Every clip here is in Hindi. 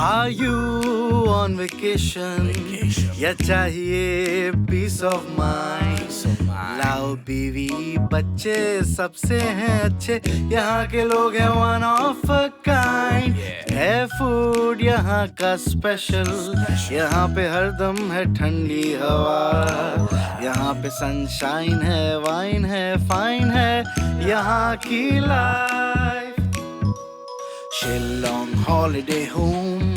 Are you on vacation? या चाहिए peace of mind? लाओ बीवी बच्चे सबसे हैं अच्छे, यहाँ के लोग हैं one of a kind. है फूड यहाँ का स्पेशल, यहाँ पे हरदम है ठंडी हवा, यहाँ पे सनशाइन है, वाइन है, फाइन है यहाँ की life. Shillong holiday home,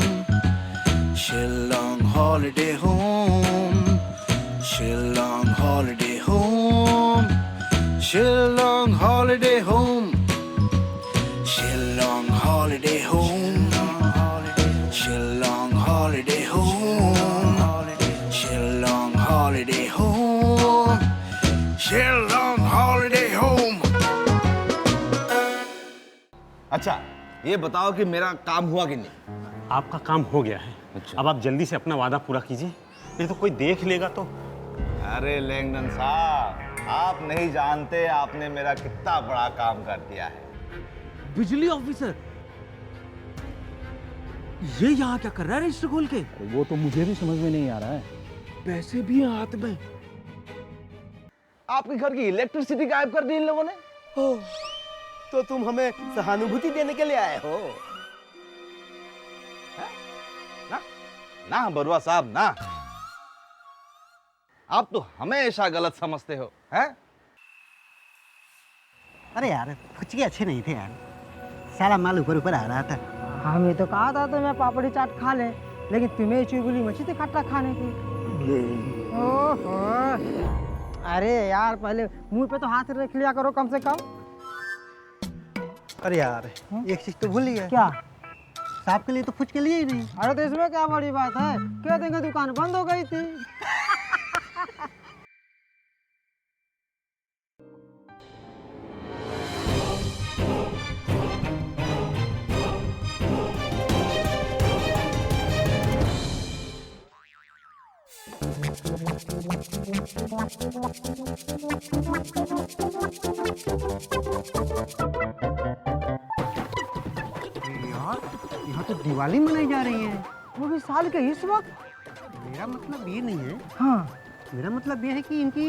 Shillong holiday home, Shillong holiday home, Shillong holiday home, Shillong holiday home, Shillong holiday home, Shillong holiday home, Shillong holiday home. अच्छा, ये बताओ कि मेरा काम हुआ कि नहीं? आपका काम हो गया है. अच्छा। अब आप जल्दी से अपना वादा पूरा कीजिए, नहीं तो कोई देख लेगा तो. अरे लैंगडन साहब, आप नहीं जानते आपने मेरा कितना बड़ा काम कर दिया है. बिजली ऑफिसर ये यहाँ क्या कर रहा है रजिस्टर खोल के? वो तो मुझे भी समझ में नहीं आ रहा है. पैसे भी हैं हाथ में. आपके घर की इलेक्ट्रिसिटी गायब कर दी इन लोगों ने. तो तुम हमें सहानुभूति देने के लिए आए हो? ना ना बरुआ साहब ना, आप तो हमेशा गलत समझते हो. हैं? अरे यार फुचके अच्छे नहीं थे यार, सारा माल ऊपर ऊपर आ रहा था. हमें तो कहा था तो मैं पापड़ी चाट खा ले, लेकिन तुम्हें चुगली मची थी खट्टा खाने की. ओहो, अरे यार पहले मुंह पे तो हाथ रख लिया करो कम से कम. अरे यार एक चीज तो भूल ही गए. क्या? साहब के लिए तो फुचके लिए ही नहीं. अरे तो इसमें क्या बड़ी बात है, कह देंगे दुकान बंद हो गई थी. यार यहाँ तो दिवाली मनाई जा रही है, वो भी साल के इस वक्त. मेरा मतलब ये नहीं है. हाँ मेरा मतलब ये है कि इनकी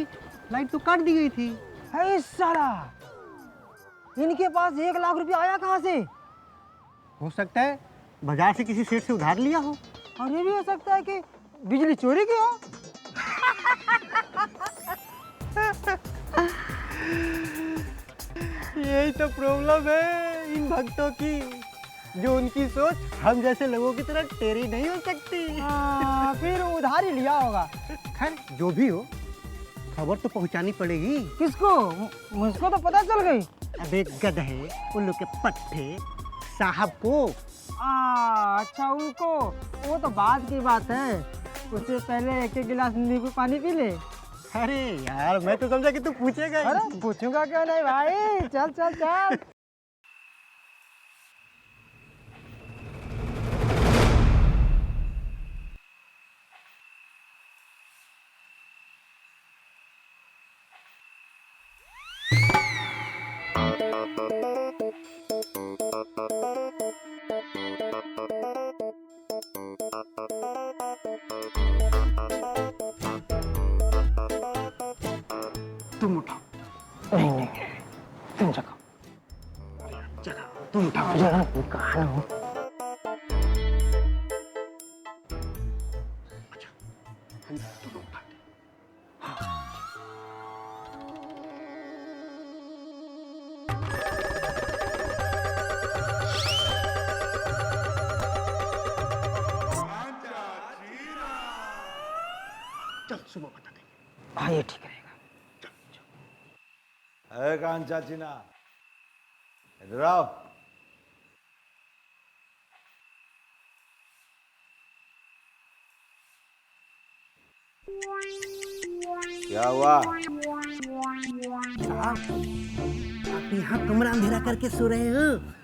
लाइट तो काट दी गई थी. है इस साला, इनके पास 1 लाख रुपया आया कहाँ से? हो सकता है बाजार से किसी सेठ से उधार लिया हो. और ये भी हो सकता है कि बिजली चोरी की हो. यही तो प्रॉब्लम है इन भक्तों की, जो उनकी सोच हम जैसे लोगों की तरह टेढ़ी नहीं हो सकती. फिर उधार ही लिया होगा. खैर जो भी हो, खबर तो पहुंचानी पड़ेगी. किसको? मुझको तो पता चल गई. अबे गधे, उल्लू के पट्टे, साहब को. अच्छा उनको, वो तो बाद की बात है. उससे पहले 1 गिलास नींबू पानी पी ले. अरे यार मैं तो समझा कि तू पूछेगा. अरे पूछूंगा क्यों नहीं भाई, चल चल चल. तुम उठाओ. नहीं तुम जगाओ. तुम उठाओ. कहा हो. चल सुबह बता देंगे. हाँ ये ठीक रहेगा. अरे कान चाची ना, इधर आओ. क्या हुआ? आप यहाँ कमरा अंधेरा करके सो रहे हो?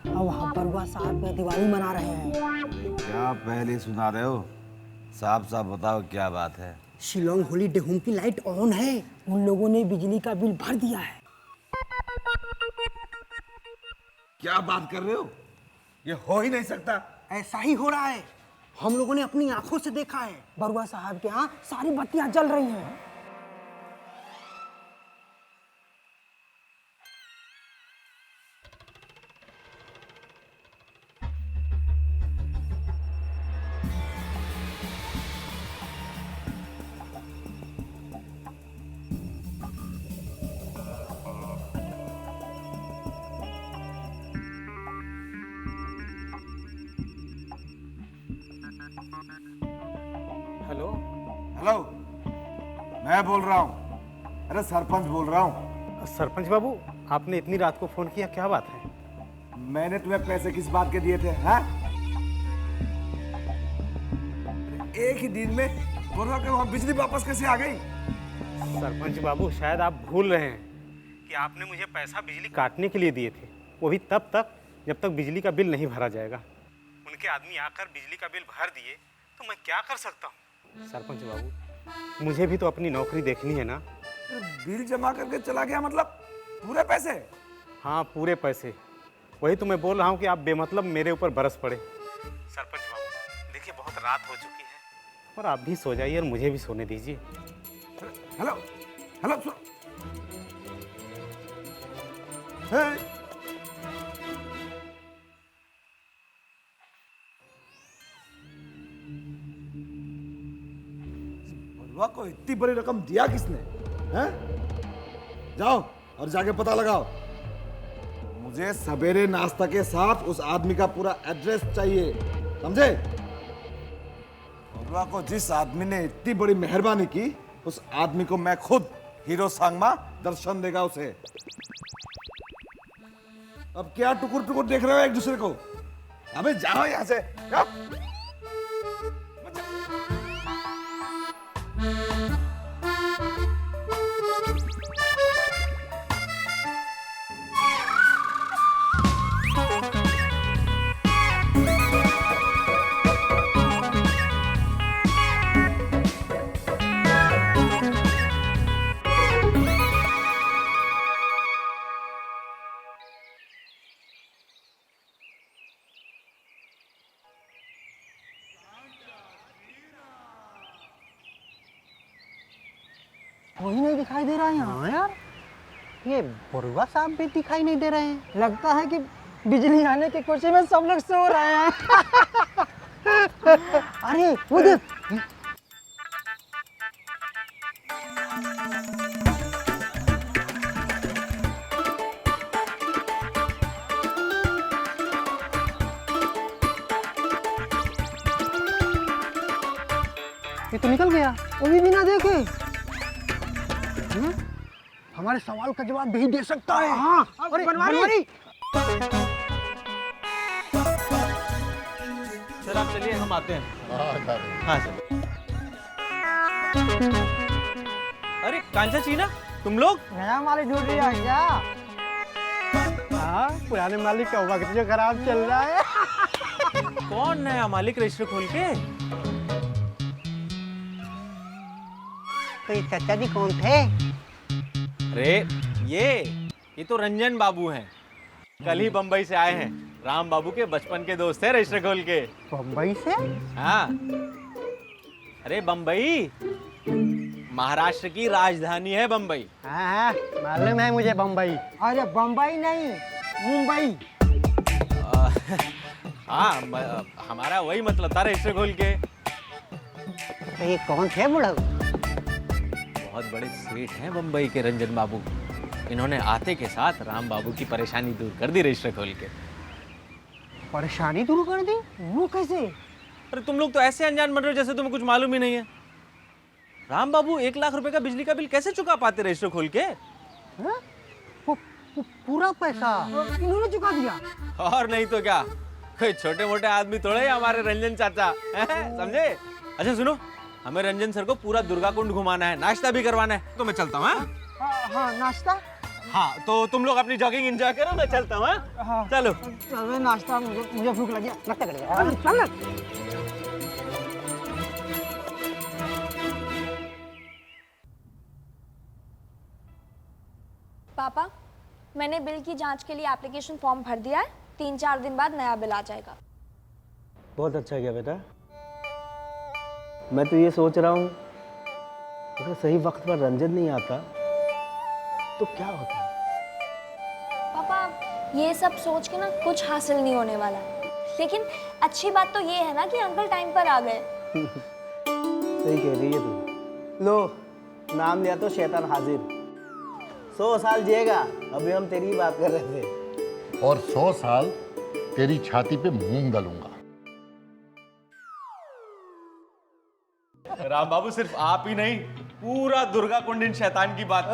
और वहाँ बरुआ साहब में दिवाली मना रहे हैं. क्या पहले सुना रहे हो? साफ साफ बताओ क्या बात है. शिलोंग हॉलीडे होम की लाइट ऑन है. उन लोगों ने बिजली का बिल भर दिया है. क्या बात कर रहे हो? ये हो ही नहीं सकता. ऐसा ही हो रहा है. हम लोगों ने अपनी आंखों से देखा है, बरुआ साहब के यहाँ सारी बत्तियां जल रही हैं। हेलो। हेलो, मैं बोल रहा हूँ। अरे सरपंच बोल रहा हूँ। सरपंच बाबू, आपने इतनी रात को फोन किया, क्या बात है? मैंने तुम्हें पैसे किस बात के दिए थे? हाँ, एक ही दिन में बोल रहा हूँ कि वहाँ बिजली वापस कैसे आ गई? सरपंच बाबू, शायद आप भूल रहे हैं कि आपने मुझे पैसा बिजली काटने के लिए दिए थे, वो भी तब तक जब तक बिजली का बिल नहीं भरा जाएगा। उनके आदमी आकर बिजली का बिल भर दिए तो मैं क्या कर सकता हूँ? सरपंच बाबू, मुझे भी तो अपनी नौकरी देखनी है ना। बिल जमा करके चला गया मतलब पूरे पैसे? हाँ, पूरे पैसे। वही तो मैं बोल रहा हूँ कि आप बेमतलब मेरे ऊपर बरस पड़े। सरपंच बाबू, देखिए बहुत रात हो चुकी है और आप भी सो जाइए और मुझे भी सोने दीजिए। हेलो, हेलो, सुनो। हे, बरुआ को इतनी बड़ी रकम दिया किसने? हैं? जाओ और जाके पता लगाओ। मुझे सवेरे नाश्ता के साथ उस आदमी का पूरा एड्रेस चाहिए, समझे? बरुआ को जिस आदमी ने इतनी बड़ी मेहरबानी की, उस आदमी को मैं खुद हीरो सांगमा दर्शन देगा उसे। अब क्या टुकुर टुकुर देख रहे हो एक दूसरे को? अबे जाओ यहां से, जाओ। वही नहीं दिखाई दे रहा है यहाँ। हाँ यार, ये बरुआ साहब भी दिखाई नहीं दे रहे हैं। लगता है कि बिजली आने की खुशी में सब लोग सो रहे हैं। अरे वो देख, ये तो निकल गया, वो भी बिना देखे। हमारे सवाल का जवाब नहीं दे सकता है। हाँ, अरे बनवारी। सर आप चलिए, हम आते हैं। हाँ सर। अरे कांचा चीना, तुम लोग? नया मालिक ढूंढ रहा है क्या? हाँ, पुराने मालिक का वक्त जो खराब चल रहा है। कौन नया मालिक रजिस्टर खोल के? तो ये चाचा जी कौन थे? अरे ये तो रंजन बाबू हैं, कल ही बम्बई से आए हैं। राम बाबू के बचपन के दोस्त है रजिस्टर खोल के। बम्बई से? हाँ, अरे बम्बई महाराष्ट्र की राजधानी है बम्बई। हाँ, मालूम है मुझे बम्बई। अरे बम्बई नहीं, मुंबई। हाँ, हमारा वही मतलब था रजिस्टर खोल के। तो ये कौन थे बुढ़ऊ? बहुत बड़े सेठ हैं बम्बई के रंजन बाबू। इन्होंने आते के साथ राम बाबू की परेशानी दूर कर दी रजिस्टर खोल के। परेशानी दूर कर दी? वो कैसे? अरे तुम लोग तो ऐसे अनजान बन रहे हो जैसे तुम्हें कुछ मालूम ही नहीं है। राम बाबू 1 लाख रुपए का बिजली का बिल कैसे चुका पाते रजिस्टर खोल के? पूरा पैसा इन्होंने चुका दिया? और नहीं तो क्या, कोई छोटे मोटे आदमी थोड़े ही हमारे रंजन चाचा, समझे? अच्छा सुनो, हमें रंजन सर को पूरा दुर्गा कुंड घुमाना है, नाश्ता भी करवाना है, तो मैं चलता हूँ। हाँ, नाश्ता? हाँ, तो तुम लोग अपनी जॉगिंग एंजॉय करो, मैं चलता हूँ। हाँ, चलो। चलो नाश्ता, मुझे भूख लगी, नाश्ता करेंगे। चल। पापा, मैंने बिल की जांच के लिए एप्लीकेशन फॉर्म भर दिया है। 3-4 दिन बाद नया बिल आ जाएगा। बहुत अच्छा किया बेटा। मैं तो ये सोच रहा हूँ अगर सही वक्त पर रंजन नहीं आता तो क्या होता? पापा ये सब सोच के ना कुछ हासिल नहीं होने वाला है। लेकिन अच्छी बात तो ये है ना कि अंकल टाइम पर आ गए। सही कह रही है तू। लो, नाम लिया तो शैतान हाजिर। 100 साल जिएगा। अभी हम तेरी ही बात कर रहे थे। और 100 साल तेरी छाती पे मूंग डालूंगा। राम बाबू सिर्फ आप ही नहीं, पूरा दुर्गा कुंड इन शैतान की बात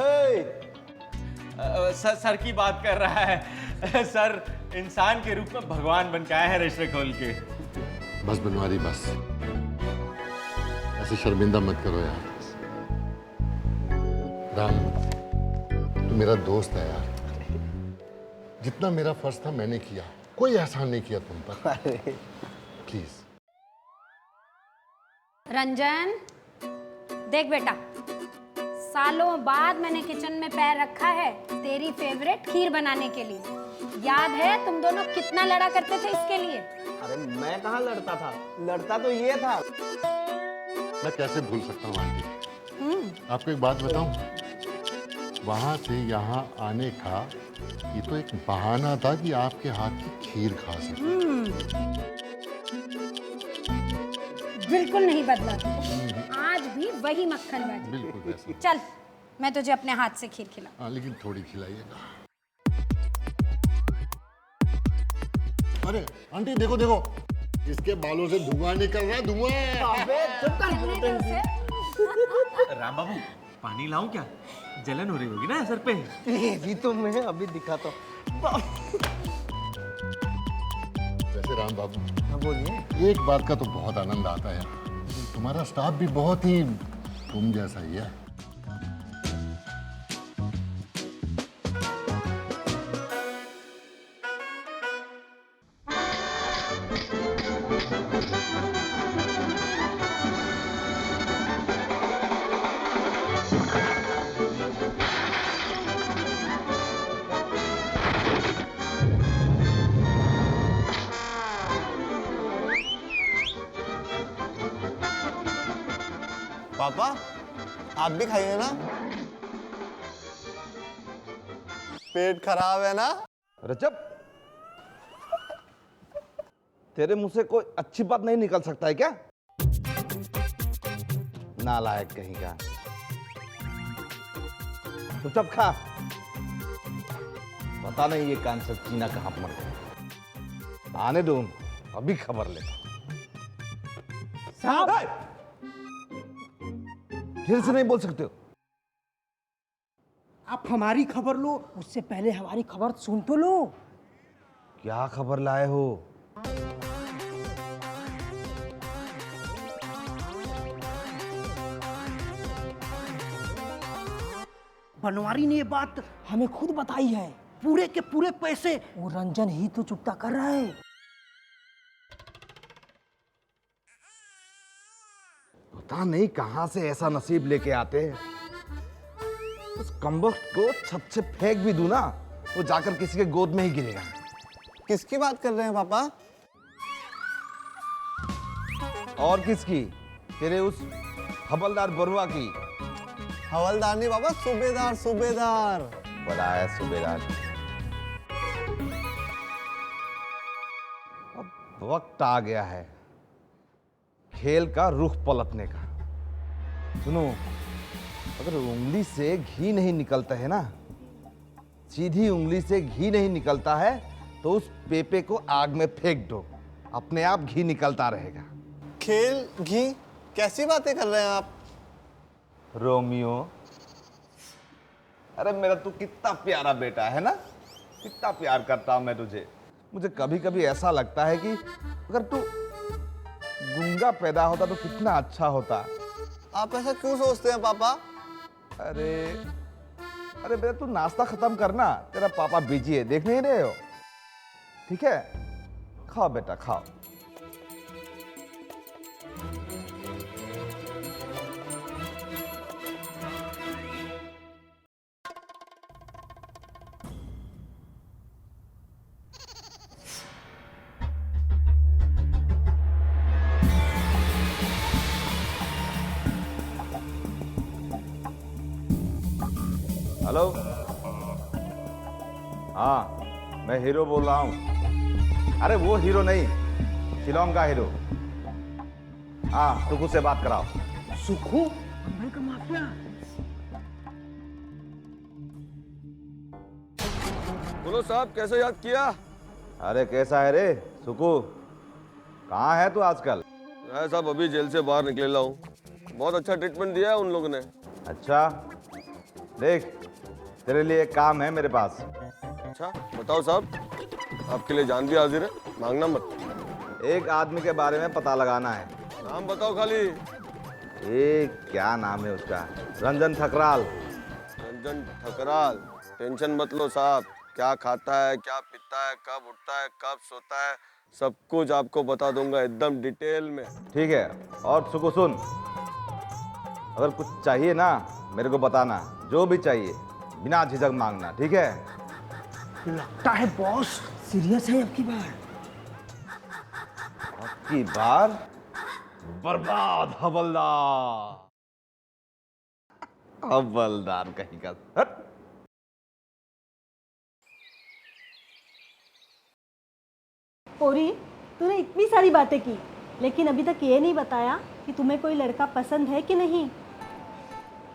सर की बात कर रहा है। सर इंसान के रूप में भगवान बन के आए हैं रेशे खोल के। बस बनवारी बस, ऐसे शर्मिंदा मत करो यार। राम, तू मेरा दोस्त है यार। जितना मेरा फर्ज था मैंने किया, कोई एहसान नहीं किया तुम पर। प्लीज। रंजन, देख बेटा, सालों बाद मैंने किचन में पैर रखा है तेरी फेवरेट खीर बनाने के लिए। याद है तुम दोनों कितना लड़ा करते थे इसके लिए? अरे मैं कहाँ लड़ता था, लड़ता तो ये था। मैं कैसे भूल सकता हूँ आंटी। आपको एक बात बताऊं, वहां से यहाँ आने का ये तो एक बहाना था कि आपके हाथ की खीर खा सकूं। बिल्कुल नहीं बदला तू। आज भी वही मक्खन बाजी। बिल्कुल वैसा। चल मैं तुझे अपने हाथ से खीर खिलाऊं। हाँ, लेकिन थोड़ी खिलाइएगा। अरे आंटी देखो देखो, इसके बालों से धुआं निकल रहा है, धुआं। अबे चुप कर। राम बाबू पानी लाऊं क्या? जलन हो रही होगी ना सर पे। तेरी तो मैं अभी दिखाता हूँ। वैसे राम बाबू, हाँ बोलिए। एक बात का तो बहुत आनंद आता है, तुम्हारा स्टाफ भी बहुत ही तुम जैसा ही है। पापा आप भी खाइए ना, पेट खराब है ना? रजब, तेरे मुंह से कोई अच्छी बात नहीं निकल सकता है क्या? नालायक कहीं का। तो तब खा। पता नहीं ये कैंसर चीना कहां पर मर गया। आने दो, अभी खबर लेता। साहब, फिर से नहीं बोल सकते हो। आप हमारी खबर लो, उससे पहले हमारी खबर सुन तो लो। क्या खबर लाए हो? बनवारी ने ये बात हमें खुद बताई है। पूरे के पूरे पैसे वो रंजन ही तो चुकता कर रहा है। पता नहीं कहां से ऐसा नसीब लेके आते हैं। उस कमबख्त को छत से फेंक भी दूं ना, वो जाकर किसी के गोद में ही गिरेगा। किसकी बात कर रहे हैं पापा? और किसकी? तेरे उस हवलदार बरुआ की। हवलदार नहीं बाबा, सूबेदार सूबेदार। बड़ा है सूबेदार। अब वक्त आ गया है खेल का रुख पलटने का। सुनो, अगर उंगली से घी नहीं निकलता है ना, सीधी उंगली से घी नहीं निकलता है, तो उस पेपे को आग में फेंक दो, अपने आप घी निकलता रहेगा। खेल घी, कैसी बातें कर रहे हैं आप? रोमियो, अरे मेरा तू कितना प्यारा बेटा है ना, कितना प्यार करता हूं मैं तुझे। मुझे कभी कभी ऐसा लगता है कि अगर तू गूंगा पैदा होता तो कितना अच्छा होता। आप ऐसा क्यों सोचते हैं पापा? अरे बेटा तू नाश्ता खत्म करना, तेरा पापा बिजी है, देख नहीं रहे हो? ठीक है, खाओ बेटा खाओ। हेलो, हाँ मैं हीरो बोल रहा हूँ। अरे वो हीरो नहीं, शिलोंग का हीरो। हाँ सुखू से बात कराओ। सुखू मुंबई का माफिया। बोलो साहब, कैसे याद किया? अरे कैसा है रे सुखू, कहाँ है तू आजकल? साहब अभी जेल से बाहर निकले हूँ। बहुत अच्छा ट्रीटमेंट दिया है उन लोगों ने। अच्छा देख, तेरे लिए एक काम है मेरे पास। अच्छा बताओ साहब, आपके लिए जान भी हाजिर है, मांगना मत। एक आदमी के बारे में पता लगाना है। नाम बताओ खाली। ये क्या नाम है उसका? रंजन ठकराल। रंजन ठकराल? टेंशन मत लो साहब, क्या खाता है, क्या पीता है, कब उठता है, कब सोता है, सब कुछ आपको बता दूंगा एकदम डिटेल में। ठीक है, और सुखू सुन, अगर कुछ चाहिए ना मेरे को बताना, जो भी चाहिए बिना झिझक मांगना, ठीक है? लगता है बॉस सीरियस है अब की बार। अब की बार बर्बाद हवलदार। हवलदार कहीं का। हट। पोरी, तूने इतनी सारी बातें की, लेकिन अभी तक ये नहीं बताया कि तुम्हें कोई लड़का पसंद है कि नहीं।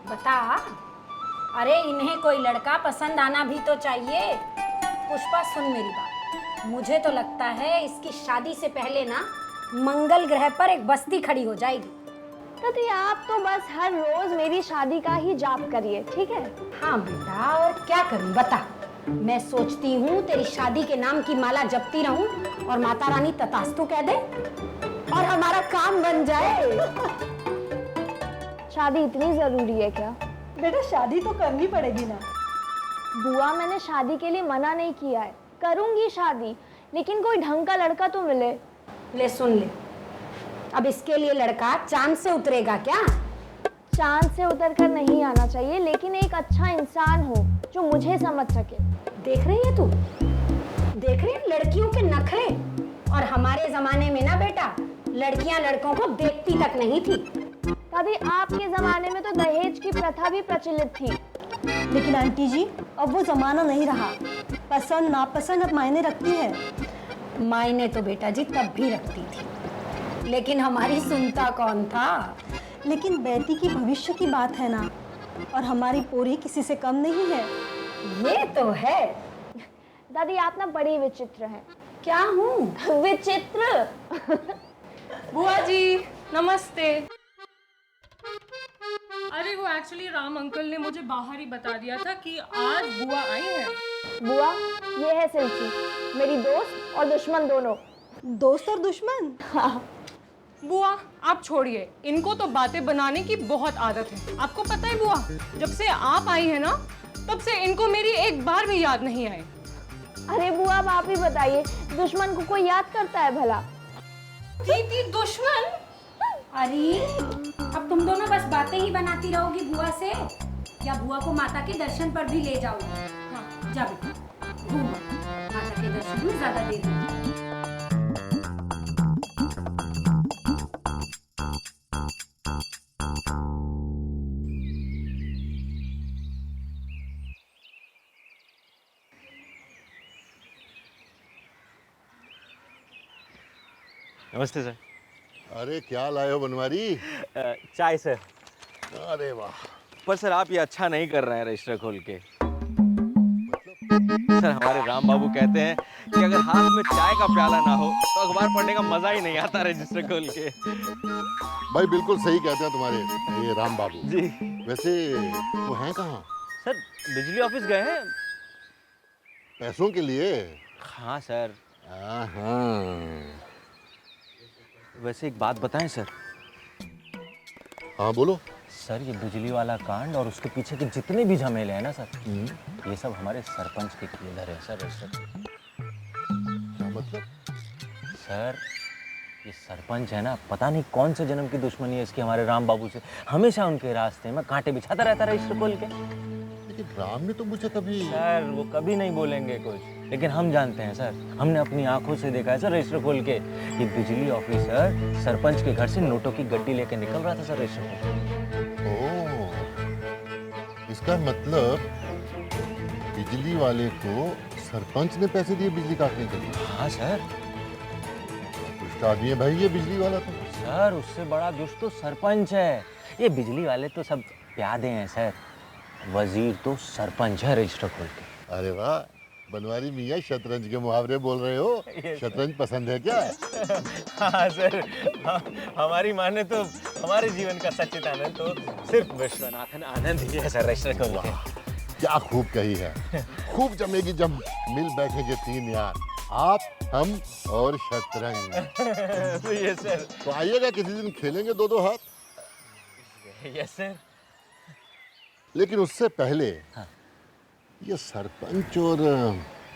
बता। अरे इन्हें कोई लड़का पसंद आना भी तो चाहिए। पुष्पा सुन मेरी बात, मुझे तो लगता है इसकी शादी से पहले ना मंगल ग्रह पर एक बस्ती खड़ी हो जाएगी। तो आप तो बस हर रोज मेरी शादी का ही जाप करिए, ठीक है? हाँ बेटा, और क्या करूं बता। मैं सोचती हूँ तेरी शादी के नाम की माला जपती रहूं और माता रानी तथास्तु कह दे और हमारा काम बन जाए। शादी इतनी जरूरी है क्या? बेटा शादी तो करनी पड़ेगी ना। बुआ, मैंने शादी के लिए मना नहीं किया है, करूंगी शादी, लेकिन कोई ढंग का लड़का तो मिले। ले सुन ले, अब इसके लिए लड़का चांद से उतरेगा क्या? चांद से उतरकर नहीं आना चाहिए, लेकिन एक अच्छा इंसान हो जो मुझे समझ सके। देख रही है तू, देख रही है लड़कियों के नखरे। और हमारे जमाने में ना बेटा, लड़कियां लड़कों को देखती तक नहीं थी। तभी आपके जमाने में तो दहेज की प्रथा भी प्रचलित थी। लेकिन आंटी जी, अब वो जमाना नहीं रहा। पसंद नापसंद अब मायने रखती है। मायने तो बेटा जी तब भी रखती थी, लेकिन हमारी सुनता कौन था। लेकिन बेटी की भविष्य की बात है ना, और हमारी पोरी किसी से कम नहीं है। ये तो है। दादी आप ना बड़ी विचित्र हैं। क्या हूँ? विचित्र। बुआ जी नमस्ते। अरे वो एक्चुअली राम अंकल ने मुझे बाहर ही बता दिया था कि आज बुआ आई है। बुआ, ये है सिलची, मेरी दोस्त और दुश्मन दोनों। दोस्त और दुश्मन? हाँ। बुआ आप छोड़िए, इनको तो बातें बनाने की बहुत आदत है। आपको पता है बुआ, जब से आप आई है ना, तब से इनको मेरी एक बार भी याद नहीं आई। अरे बुआ आप ही बताइए, दुश्मन को कोई याद करता है भला? दीदी दुश्मन? अरे अब तुम दोनों बस बातें ही बनाती रहोगी बुआ से, या बुआ को माता के दर्शन पर भी ले जाओगी? हाँ, जा बेटा घूम, माता के दर्शन में ज्यादा देर नहीं। नमस्ते सर। अरे क्या लाए हो बनवारी? चाय सर। अरे वाह। पर सर आप ये अच्छा नहीं कर रहे हैं रजिस्टर खोल के। सर हमारे राम बाबू कहते हैं कि अगर हाथ में चाय का प्याला ना हो तो अखबार पढ़ने का मजा ही नहीं आता रजिस्टर खोल के। भाई बिल्कुल सही कहते हैं तुम्हारे ये राम बाबू जी। वैसे वो हैं कहाँ? सर बिजली ऑफिस गए हैं। पैसों के लिए? हाँ सर। हाँ। वैसे एक बात बताएं सर। हाँ बोलो। सर ये बिजली वाला कांड और उसके पीछे के जितने भी झमेले हैं ना सर, ये सब हमारे सरपंच के किधर है सर। क्या मतलब? सर ये सरपंच है ना, पता नहीं कौन से जन्म की दुश्मनी है इसकी हमारे राम बाबू से। हमेशा उनके रास्ते में कांटे बिछाता रहता है रजिस्टर खोल के। लेकिन राम ने तो मुझे कभी... सर वो कभी नहीं बोलेंगे कुछ, लेकिन हम जानते हैं सर, हमने अपनी आंखों से देखा है सर रजिस्टर खोल के। ये बिजली ऑफिसर सरपंच के घर से नोटों की गड्डी लेके निकल रहा था सर रजिस्टर खोल के। ओह, इसका मतलब बिजली वाले को सरपंच ने पैसे दिए बिजली काटने के लिए? हाँ सर। दुष्ट आदमी है भाई ये बिजली वाला तो। सर उससे बड़ा दुष्ट तो सरपंच है। ये बिजली वाले तो सब प्यादे हैं सर। वजीर तो सरपंच है रजिस्टर खोल के। अरे वाह, बनवारी मियाँ शतरंज के मुहावरे बोल रहे हो। शतरंज पसंद है क्या? हाँ सर, हमारी माँ ने तो हमारे जीवन का सच्चिदानंद तो सिर्फ विश्वनाथन आनंद ही है सर रजिस्टर खोल के। क्या खूब कही है। खूब जमेगी जब मिल बैठेंगे तीन यार, आप, हम और शतरंज। तो ये सर। तो आइएगा किसी दिन खेलेंगे दो दो हाथ। Yes sir. लेकिन उससे पहले ये सरपंच और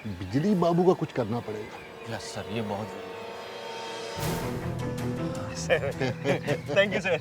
बिजली बाबू का कुछ करना पड़ेगा। यस सर, ये बहुत सर। Thank you sir.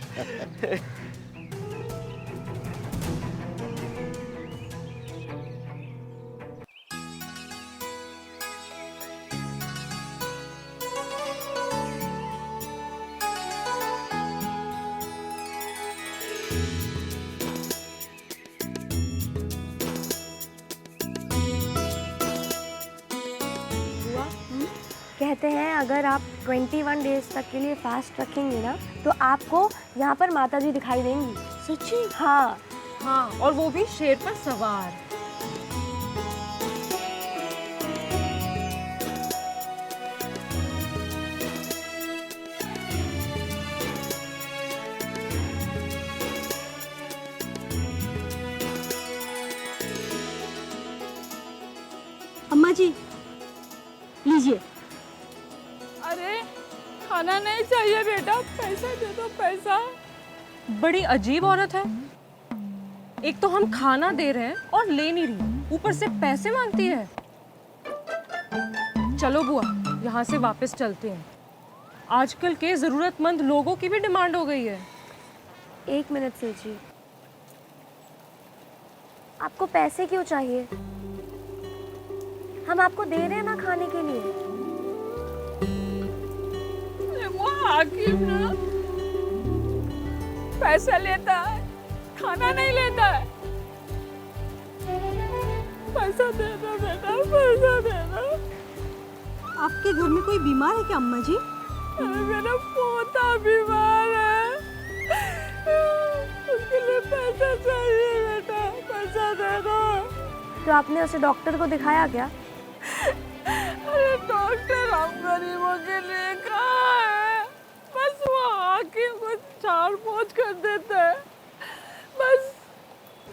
कहते हैं अगर आप 21 डेज तक के लिए फास्ट रखेंगे ना तो आपको यहाँ पर माता जी दिखाई देंगी। सच्ची? हाँ हाँ, और वो भी शेर पर सवार। अम्मा जी लीजिए। अरे खाना नहीं चाहिए बेटा, पैसा दे दो पैसा। बड़ी अजीब औरत है। एक तो हम खाना दे रहे हैं और ले नहीं रही, ऊपर से पैसे मांगती है। चलो बुआ, यहाँ से वापस चलते हैं। आजकल के जरूरतमंद लोगों की भी डिमांड हो गई है। 1 मिनट से जी, आपको पैसे क्यों चाहिए? हम आपको दे रहे हैं ना खाने के लिए। वो हाकिम ना पैसा लेता है, खाना नहीं लेता है। पैसा दे दो बेटा, पैसा दे दो। आपके घर में कोई बीमार है क्या अम्मा जी? अरे मेरा पोता बीमार है, उसके लिए पैसा चाहिए बेटा, पैसा दे दो। तो आपने उसे डॉक्टर को दिखाया क्या? अरे डॉक्टर हम गरीबों के लिए कहाँ है? बस वो हाकिम को झाड़ पोंछ कर देता है बस।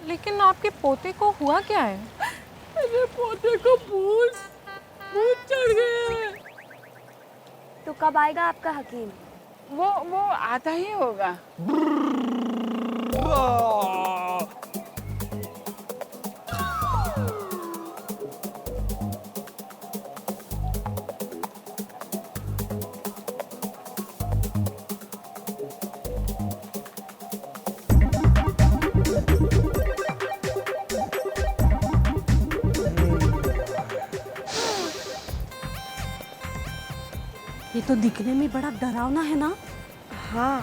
लेकिन आपके पोते को हुआ क्या है? मेरे पोते को भूत चढ़ गए हैं। तो कब आएगा आपका हकीम? वो आता ही होगा। ये तो दिखने में बड़ा डरावना है ना? हाँ।